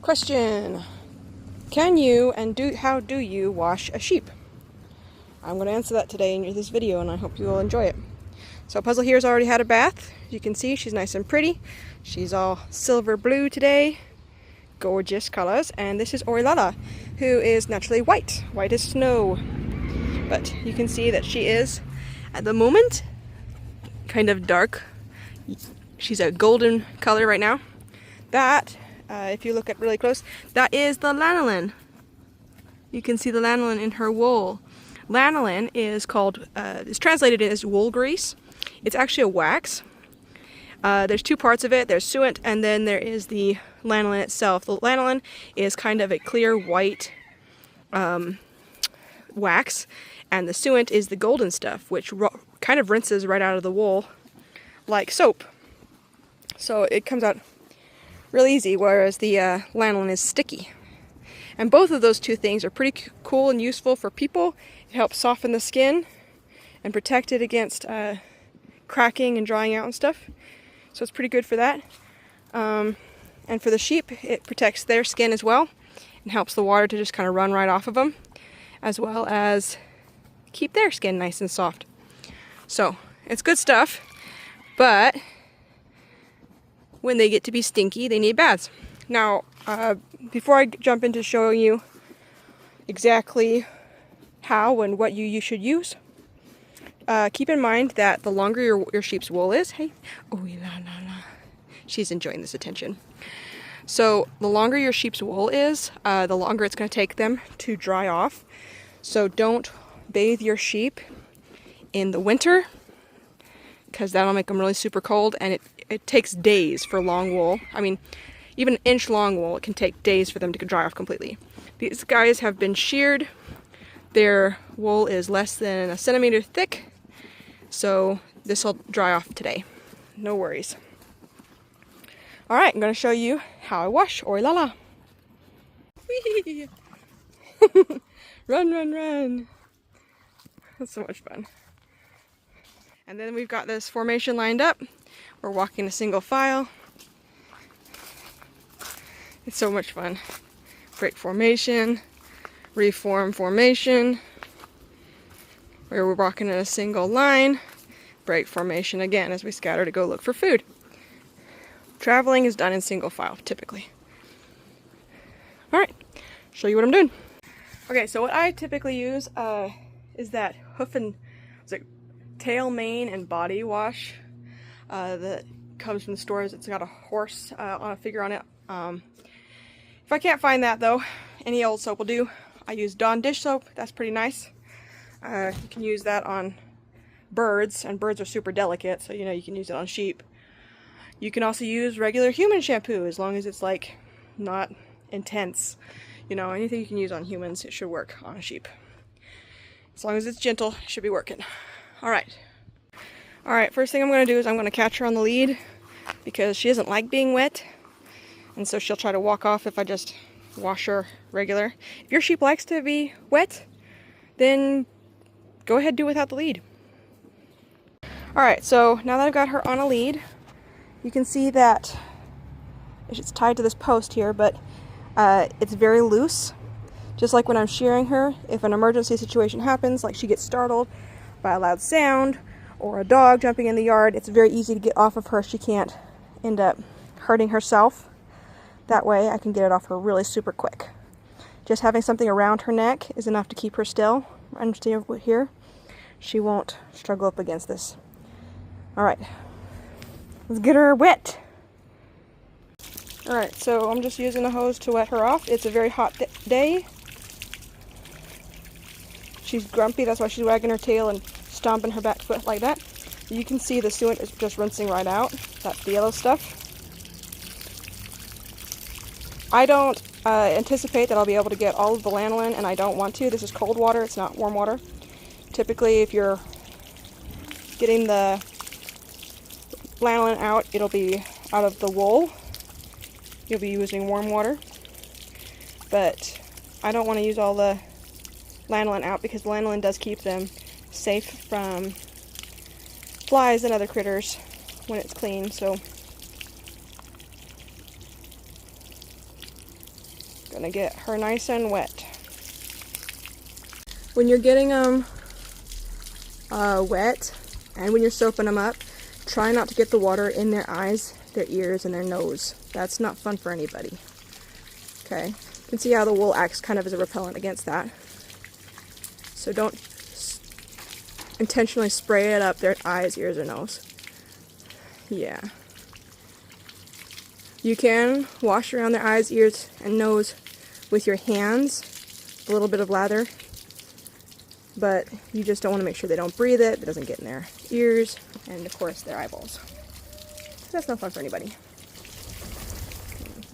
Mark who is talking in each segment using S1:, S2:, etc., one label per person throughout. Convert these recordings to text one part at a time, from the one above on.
S1: Question: Can you how do you wash a sheep? I'm going to answer that today in this video, and I hope you will enjoy it. So Puzzle here's already had a bath. As you can see, she's nice and pretty. She's all silver blue today. Gorgeous colors. And this is Ori, who is naturally white. White as snow. But you can see that she is, at the moment, kind of dark. She's a golden color right now. That, if you look at really close, that is the lanolin. You can see the lanolin in her wool. Lanolin is translated as wool grease. It's actually a wax. There's two parts of it. There's suet, and then there is the lanolin itself. The lanolin is kind of a clear white wax, and the suet is the golden stuff, which kind of rinses right out of the wool like soap. So it comes out real easy, whereas the lanolin is sticky. And both of those two things are pretty cool and useful for people. It helps soften the skin and protect it against cracking and drying out and stuff. So it's pretty good for that. And for the sheep, it protects their skin as well and helps the water to just kind of run right off of them, as well as keep their skin nice and soft. So it's good stuff, but when they get to be stinky, they need baths. Now, before I jump into showing you exactly how and what you should use, keep in mind that the longer your sheep's wool is, hey, oh la la la, she's enjoying this attention. So the longer your sheep's wool is, the longer it's going to take them to dry off. So don't bathe your sheep in the winter, because that'll make them really super cold, and it takes days for long wool. I mean, even an inch long wool, it can take days for them to dry off completely. These guys have been sheared. Their wool is less than a centimeter thick, so this will dry off today. No worries. Alright, I'm going to show you how I wash Ori Lala. Whee! Run, run, run. That's so much fun. And then we've got this formation lined up. We're walking a single file. It's so much fun. Break formation, reform formation, where we're walking in a single line, break formation again as we scatter to go look for food. Traveling is done in single file, typically. Alright, show you what I'm doing. Okay, so what I typically use is that tail, mane, and body wash that comes from the stores. It's got a horse on a figure on it. If I can't find that though, any old soap will do. I use Dawn dish soap. That's pretty nice. You can use that on birds, and birds are super delicate, so you can use it on sheep. You can also use regular human shampoo, as long as it's like not intense. Anything you can use on humans, it should work on a sheep. As long as it's gentle, it should be working. Alright, first thing I'm going to do is I'm going to catch her on the lead, because she doesn't like being wet, and so she'll try to walk off if I just wash her regular. If your sheep likes to be wet, then go ahead and do it without the lead. Alright, so now that I've got her on a lead, you can see that it's tied to this post here, but it's very loose. Just like when I'm shearing her, if an emergency situation happens, like she gets startled by a loud sound or a dog jumping in the yard, it's very easy to get off of her. She can't end up hurting herself. That way I can get it off her really super quick. Just having something around her neck is enough to keep her still. Understand here? She won't struggle up against this. Alright, let's get her wet. Alright, so I'm just using a hose to wet her off. It's a very hot day. She's grumpy, that's why she's wagging her tail and stomping her back foot like that. You can see the suet is just rinsing right out. That's the yellow stuff. I don't anticipate that I'll be able to get all of the lanolin, and I don't want to. This is cold water, it's not warm water. Typically, if you're getting the lanolin out, it'll be out of the wool. You'll be using warm water. But I don't want to use all the lanolin out, because the lanolin does keep them safe from flies and other critters when it's clean. So Gonna get her nice and wet. When you're getting them wet and when you're soaping them up, try not to get the water in their eyes, their ears, and their nose. That's not fun for anybody. Okay, you can see how the wool acts kind of as a repellent against that. So don't intentionally spray it up their eyes, ears, or nose. Yeah. You can wash around their eyes, ears, and nose with your hands, a little bit of lather, but you just don't want to make sure they don't breathe it doesn't get in their ears, and of course their eyeballs. That's not fun for anybody.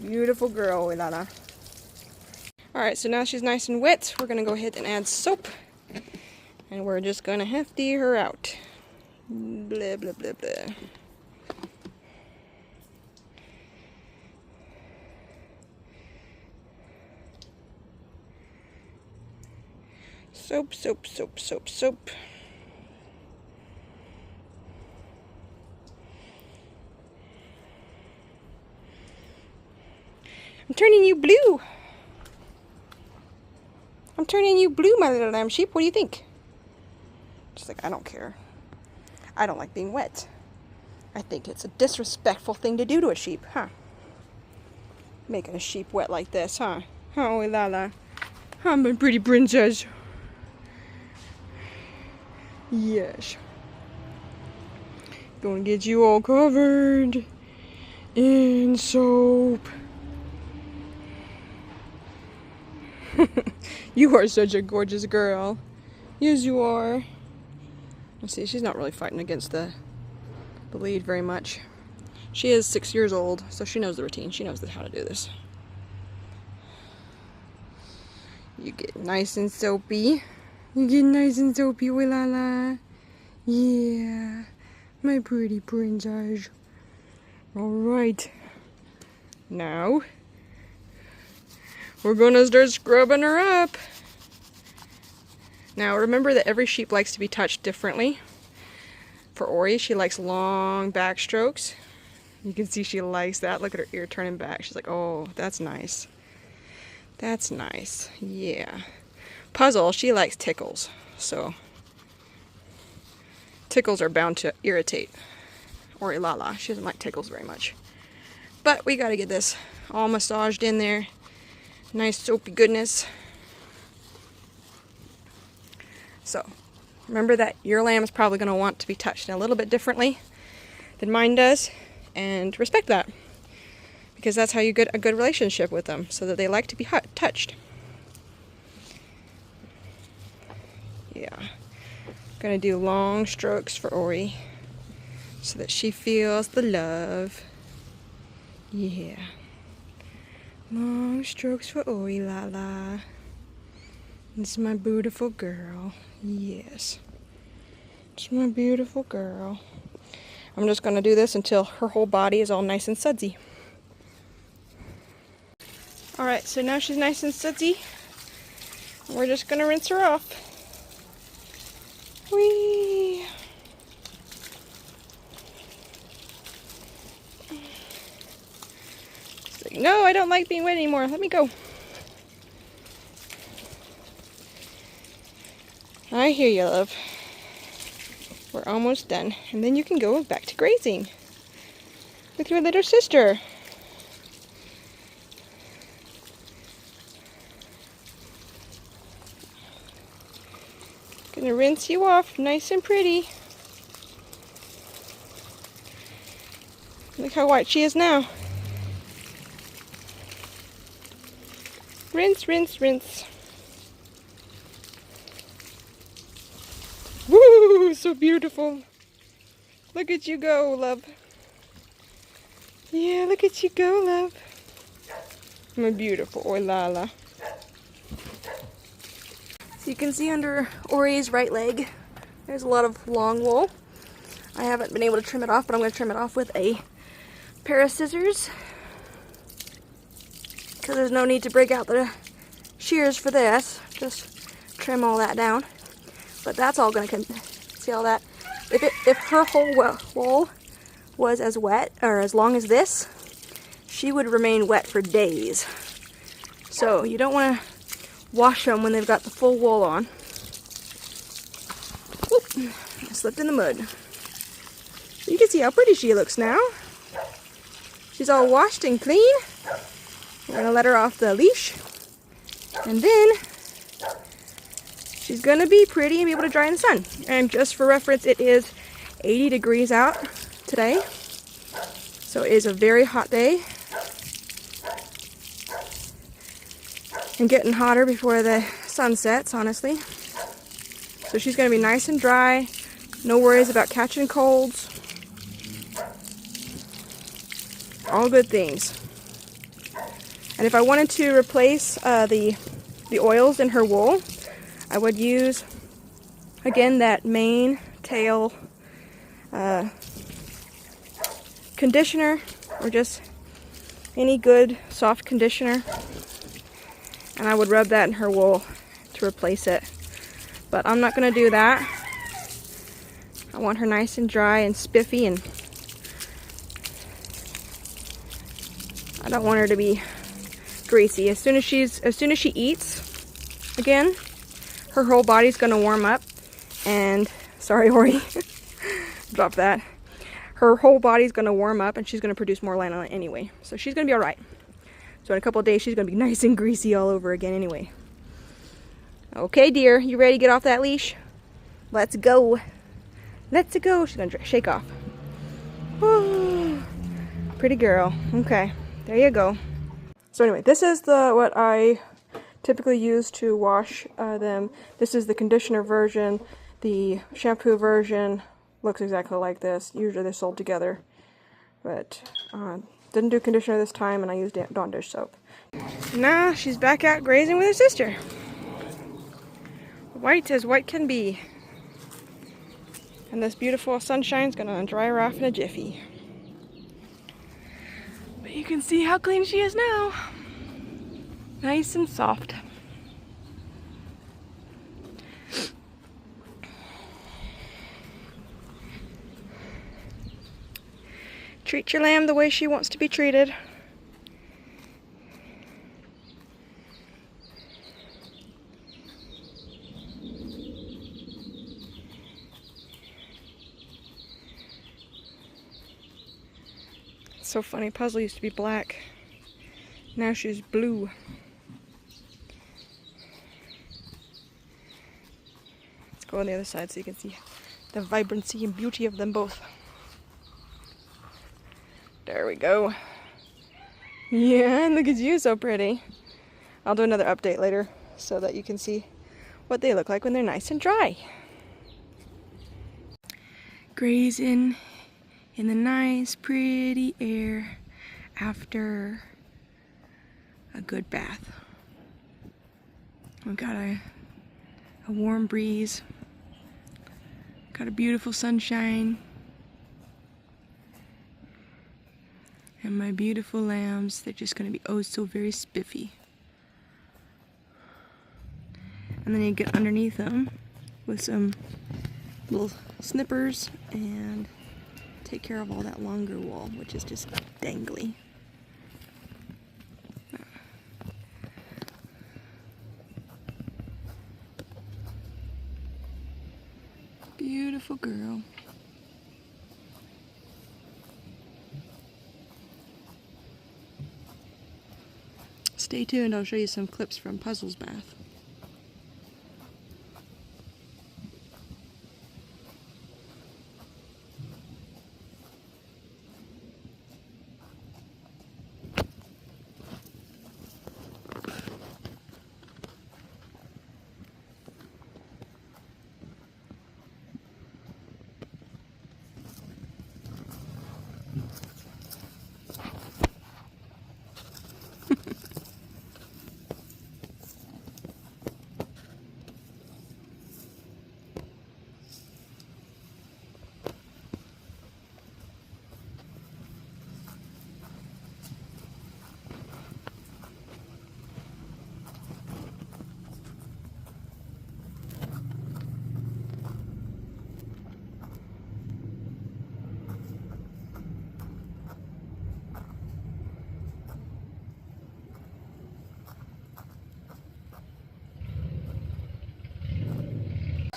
S1: Beautiful girl, Ilana. Alright, so now she's nice and wet, we're going to go ahead and add soap, and we're just going to hefty her out. Blah, blah, blah, blah. Soap, soap, soap, soap, soap. I'm turning you blue. I'm turning you blue, my little lamb sheep. What do you think? She's like, I don't care. I don't like being wet. I think it's a disrespectful thing to do to a sheep, huh? Making a sheep wet like this, huh? Oh, Lala. I'm a pretty princess. Yes. Gonna get you all covered in soap. You are such a gorgeous girl. Yes, you are. Let's see, she's not really fighting against the lead very much. She is 6 years old, so she knows the routine. She knows how to do this. You get nice and soapy. You get nice and soapy, Lala. Yeah, my pretty princess. Alright. Now, we're gonna start scrubbing her up. Now, remember that every sheep likes to be touched differently. For Ori, she likes long back strokes. You can see she likes that. Look at her ear turning back. She's like, oh, that's nice. That's nice. Yeah. Puzzle, she likes tickles. So, tickles are bound to irritate Ori Lala. She doesn't like tickles very much. But we gotta get this all massaged in there. Nice soapy goodness. So, remember that your lamb is probably going to want to be touched a little bit differently than mine does, and respect that, because that's how you get a good relationship with them, so that they like to be touched. Yeah. Gonna do long strokes for Ori, so that she feels the love. Yeah. Long strokes for Ori Lala. This is my beautiful girl. Yes. It's my beautiful girl. I'm just going to do this until her whole body is all nice and sudsy. Alright, so now she's nice and sudsy. We're just going to rinse her off. Whee! She's like, no, I don't like being wet anymore. Let me go. I hear you, love. We're almost done. And then you can go back to grazing with your little sister. Gonna rinse you off nice and pretty. Look how white she is now. Rinse, rinse, rinse. Woo! So beautiful. Look at you go, love. Yeah, look at you go, love. My beautiful Lala. So you can see under Ori's right leg, there's a lot of long wool. I haven't been able to trim it off, but I'm going to trim it off with a pair of scissors, because there's no need to break out the shears for this. Just trim all that down. But that's all going to see all that. If her whole wool was as wet or as long as this, she would remain wet for days. So you don't want to wash them when they've got the full wool on. Whoop, I slipped in the mud. You can see how pretty she looks now. She's all washed and clean. We're going to let her off the leash. And then she's going to be pretty and be able to dry in the sun. And just for reference, it is 80 degrees out today. So it is a very hot day. And getting hotter before the sun sets, honestly. So she's going to be nice and dry. No worries about catching colds. All good things. And if I wanted to replace the oils in her wool, I would use, again, that mane tail conditioner, or just any good soft conditioner. And I would rub that in her wool to replace it. But I'm not going to do that. I want her nice and dry and spiffy, and I don't want her to be greasy. As soon as she eats again, her whole body's going to warm up. And sorry, Ori, drop that. Her whole body's going to warm up, and she's going to produce more lanolin anyway. So she's going to be all right. So in a couple of days, she's going to be nice and greasy all over again anyway. Okay, dear, you ready to get off that leash? Let's go. Let's go. She's going to shake off. Oh, pretty girl. Okay, there you go. So anyway, this is what I typically use to wash them. This is the conditioner version. The shampoo version looks exactly like this. Usually they're sold together. But didn't do conditioner this time, and I used Dawn dish soap. Now she's back out grazing with her sister. White as white can be. And this beautiful sunshine's gonna dry her off in a jiffy. But you can see how clean she is now. Nice and soft. Treat your lamb the way she wants to be treated. It's so funny, Puzzle used to be black. Now she's blue. Let's go on the other side so you can see the vibrancy and beauty of them both. There we go. Yeah, and look at you, so pretty. I'll do another update later so that you can see what they look like when they're nice and dry. Grazing in the nice, pretty air after a good bath. We've got a warm breeze. Got a beautiful sunshine. And my beautiful lambs, they're just going to be oh so very spiffy. And then you get underneath them with some little snippers and take care of all that longer wool, which is just dangly. Beautiful girl. Stay tuned, I'll show you some clips from Puzzle's bath.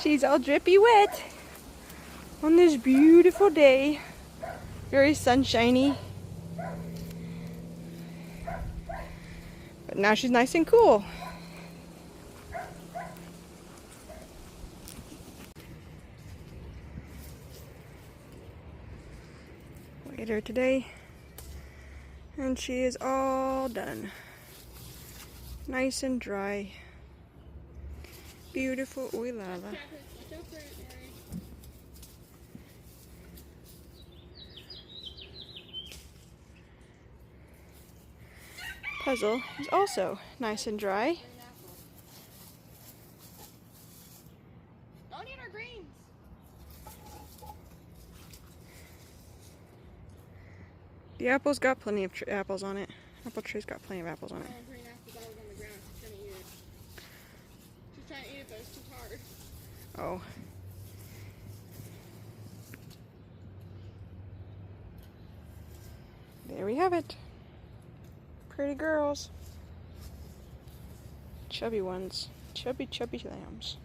S1: She's all drippy wet on this beautiful day. Very sunshiny. But now she's nice and cool. Later today, and she is all done. Nice and dry. Beautiful. Ooh la la. Puzzle is also nice and dry.
S2: Don't eat our greens.
S1: The apple's got plenty of apples on it. Apple tree's got plenty of apples on it.
S2: Green apples all on the ground. She's trying to eat it. She's trying to eat it, but it's too hard.
S1: Oh. There we have it. Pretty girls. Chubby ones. Chubby, chubby lambs.